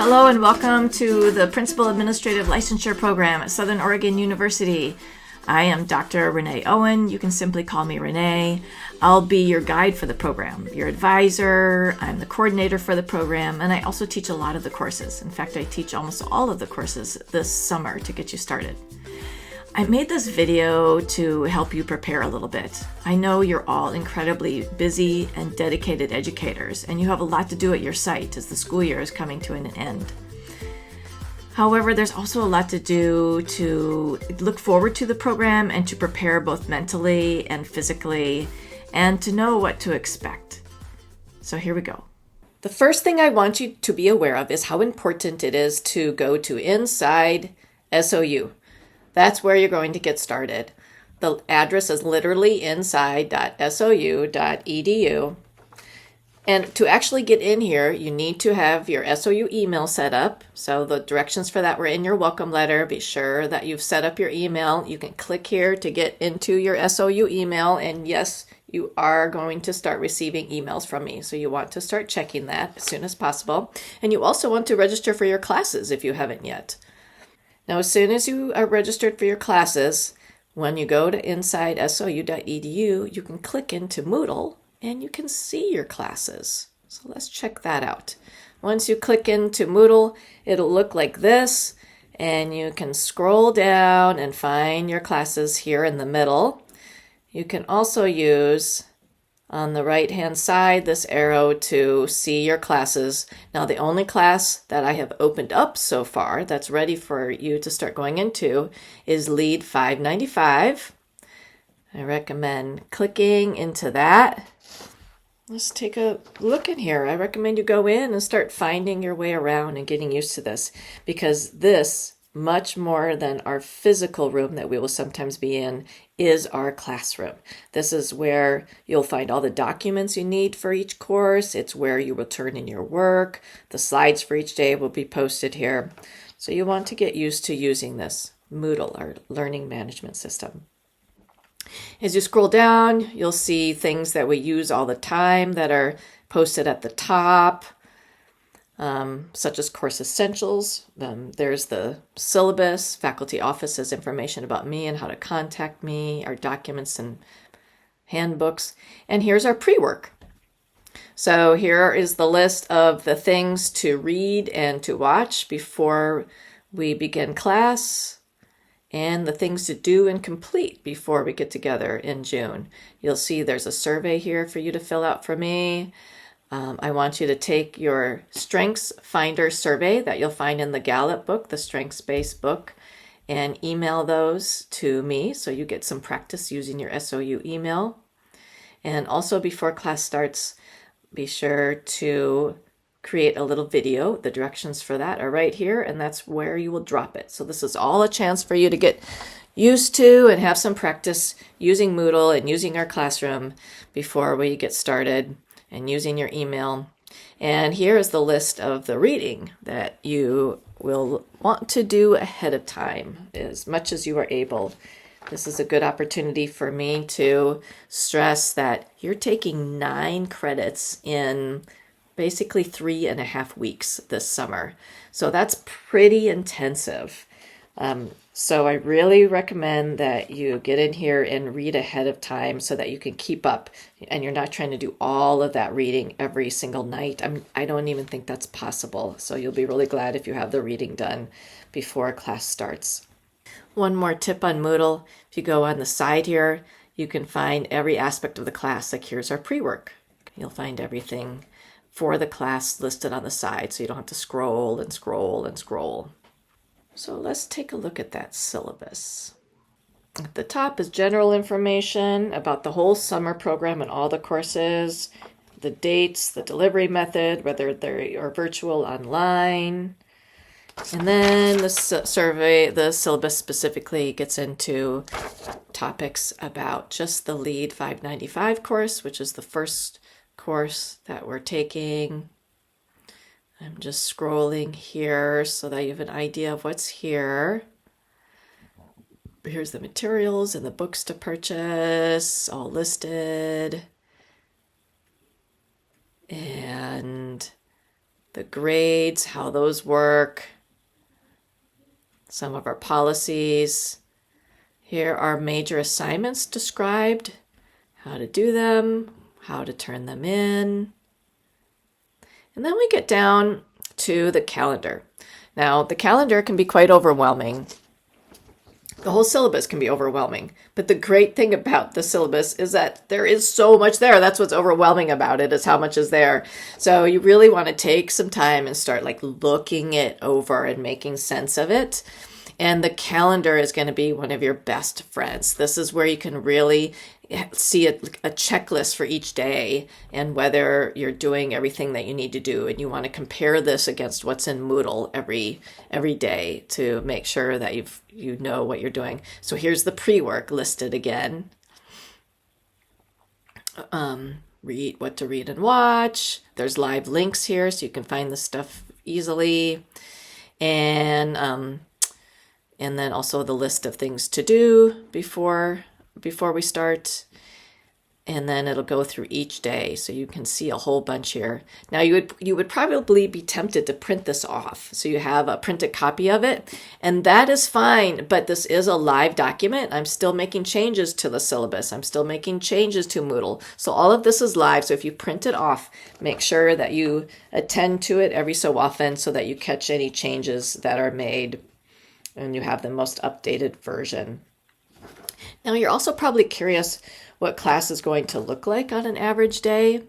Hello and welcome to the Principal Administrative Licensure Program at Southern Oregon University. I am Dr. Renee Owen. You can simply call me Renee. I'll be your guide for the program, your advisor. I'm the coordinator for the program, and I also teach a lot of the courses. In fact, I teach almost all of the courses this summer to get you started. I made this video to help you prepare a little bit. I know you're all incredibly busy and dedicated educators, and you have a lot to do at your site as the school year is coming to an end. However, there's also a lot to do to look forward to the program and to prepare both mentally and physically and to know what to expect. So here we go. The first thing I want you to be aware of is how important it is to go to Inside SOU. That's where you're going to get started. The address is literally inside.sou.edu. And to actually get in here, you need to have your SOU email set up. So the directions for that were in your welcome letter. Be sure that you've set up your email. You can click here to get into your SOU email. And yes, you are going to start receiving emails from me. So you want to start checking that as soon as possible. And you also want to register for your classes if you haven't yet. Now, as soon as you are registered for your classes, when you go to inside.sou.edu, you can click into Moodle and you can see your classes. So let's check that out. Once you click into Moodle, it'll look like this, and you can scroll down and find your classes here in the middle. You can also use on the right-hand side this arrow to see your classes. Now, the only class that I have opened up so far that's ready for you to start going into is LEAD 595. I recommend clicking into that. Let's take a look in here. I recommend you go in and start finding your way around and getting used to this, because this, much more than our physical room that we will sometimes be in, is our classroom. This is where you'll find all the documents you need for each course. It's where you will turn in your work. The slides for each day will be posted here. So you want to get used to using this Moodle, our learning management system. As you scroll down, you'll see things that we use all the time that are posted at the top, such as course essentials. There's the syllabus, faculty office's information about me and how to contact me, our documents and handbooks. And here's our pre-work. So here is the list of the things to read and to watch before we begin class, and the things to do and complete before we get together in June. You'll see there's a survey here for you to fill out for me. I want you to take your Strengths Finder survey that you'll find in the Gallup book, the Strengths-Based book, and email those to me so you get some practice using your SOU email. And also before class starts, be sure to create a little video. The directions for that are right here, and that's where you will drop it. So this is all a chance for you to get used to and have some practice using Moodle and using our classroom before we get started, and using your email. And here is the list of the reading that you will want to do ahead of time as much as you are able. This is a good opportunity for me to stress that you're taking 9 credits in basically 3.5 weeks this summer. So that's pretty intensive. So I really recommend that you get in here and read ahead of time so that you can keep up and you're not trying to do all of that reading every single night. I don't even think that's possible. So you'll be really glad if you have the reading done before class starts. One more tip on Moodle. If you go on the side here, you can find every aspect of the class. Like here's our pre-work. You'll find everything for the class listed on the side, so you don't have to scroll and scroll and scroll. So let's take a look at that syllabus. At the top is general information about the whole summer program and all the courses, the dates, the delivery method, whether they are virtual, online. And then the survey, the syllabus specifically gets into topics about just the LEAD 595 course, which is the first course that we're taking. I'm just scrolling here so that you have an idea of what's here. Here's the materials and the books to purchase, all listed. And the grades, how those work, some of our policies. Here are major assignments described, how to do them, how to turn them in. And then we get down to the calendar. Now, the calendar can be quite overwhelming. The whole syllabus can be overwhelming. But the great thing about the syllabus is that there is so much there. That's what's overwhelming about it, is how much is there. So you really want to take some time and start like looking it over and making sense of it. And the calendar is going to be one of your best friends. This is where you can really see a checklist for each day and whether you're doing everything that you need to do. And you want to compare this against what's in Moodle every day to make sure that you know what you're doing. So here's the pre-work listed again. Read what to read and watch. There's live links here so you can find the stuff easily. And then also the list of things to do before we start. And then it'll go through each day so you can see a whole bunch here. Now you would probably be tempted to print this off so you have a printed copy of it, and that is fine, but this is a live document. I'm still making changes to the syllabus. I'm still making changes to Moodle. So all of this is live. So if you print it off, make sure that you attend to it every so often so that you catch any changes that are made and you have the most updated version. Now you're also probably curious what class is going to look like on an average day.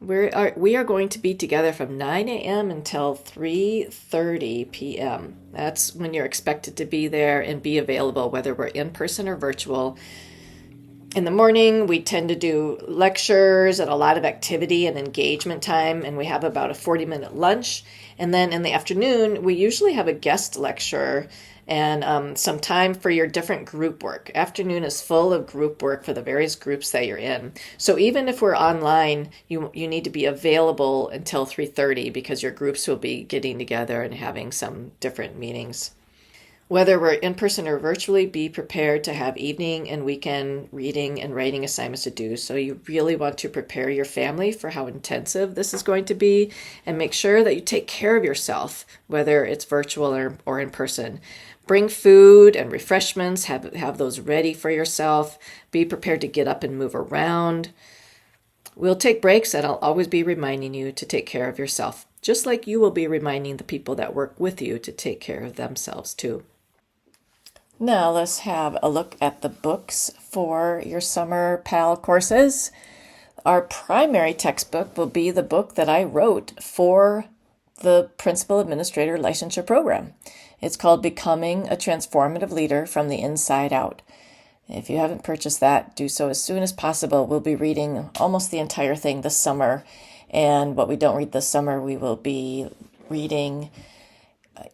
We are going to be together from 9 a.m. until 3:30 p.m. That's when you're expected to be there and be available, whether we're in person or virtual. In the morning, we tend to do lectures and a lot of activity and engagement time, and we have about a 40-minute lunch. And then in the afternoon, we usually have a guest lecturer and some time for your different group work. Afternoon is full of group work for the various groups that you're in. So even if we're online, you need to be available until 3:30 because your groups will be getting together and having some different meetings. Whether we're in person or virtually, be prepared to have evening and weekend reading and writing assignments to do. So you really want to prepare your family for how intensive this is going to be and make sure that you take care of yourself, whether it's virtual or in person. Bring food and refreshments, have those ready for yourself. Be prepared to get up and move around. We'll take breaks, and I'll always be reminding you to take care of yourself, just like you will be reminding the people that work with you to take care of themselves too. Now let's have a look at the books for your summer PAL courses. Our primary textbook will be the book that I wrote for the Principal Administrator Licensure Program. It's called Becoming a Transformative Leader from the Inside Out. If you haven't purchased that, do so as soon as possible. We'll be reading almost the entire thing this summer, and what we don't read this summer, we will be reading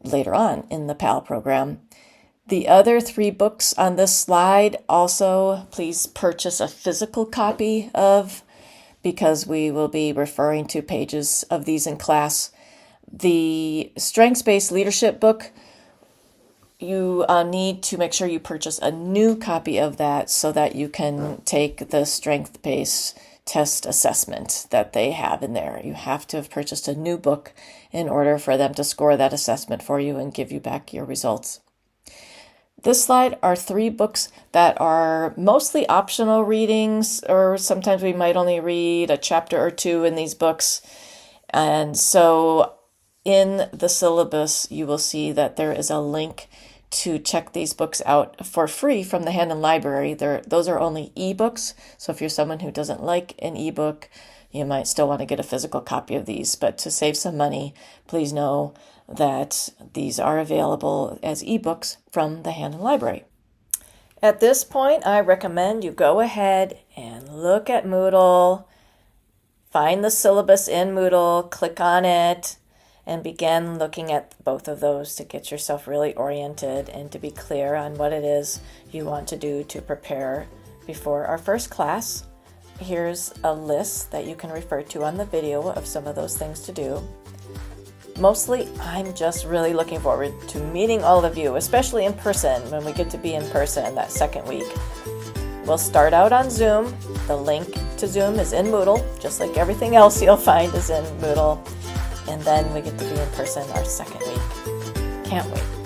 later on in the PAL program. The other 3 books on this slide also please purchase a physical copy of, because we will be referring to pages of these in class. The Strengths-Based Leadership book, you need to make sure you purchase a new copy of that so that you can take the strength-based test assessment that they have in there. You have to have purchased a new book in order for them to score that assessment for you and give you back your results. This slide are 3 books that are mostly optional readings, or sometimes we might only read a chapter or 2 in these books. And so in the syllabus, you will see that there is a link to check these books out for free from the Handon Library. Those are only ebooks, so if you're someone who doesn't like an ebook, you might still want to get a physical copy of these. But to save some money, please know that these are available as ebooks from the Handon Library. At this point, I recommend you go ahead and look at Moodle, find the syllabus in Moodle, click on it, and begin looking at both of those to get yourself really oriented and to be clear on what it is you want to do to prepare before our first class. Here's a list that you can refer to on the video of some of those things to do. Mostly, I'm just really looking forward to meeting all of you, especially in person when we get to be in person that second week. We'll start out on Zoom. The link to Zoom is in Moodle, just like everything else you'll find is in Moodle. and then we get to be in person our second week. Can't wait.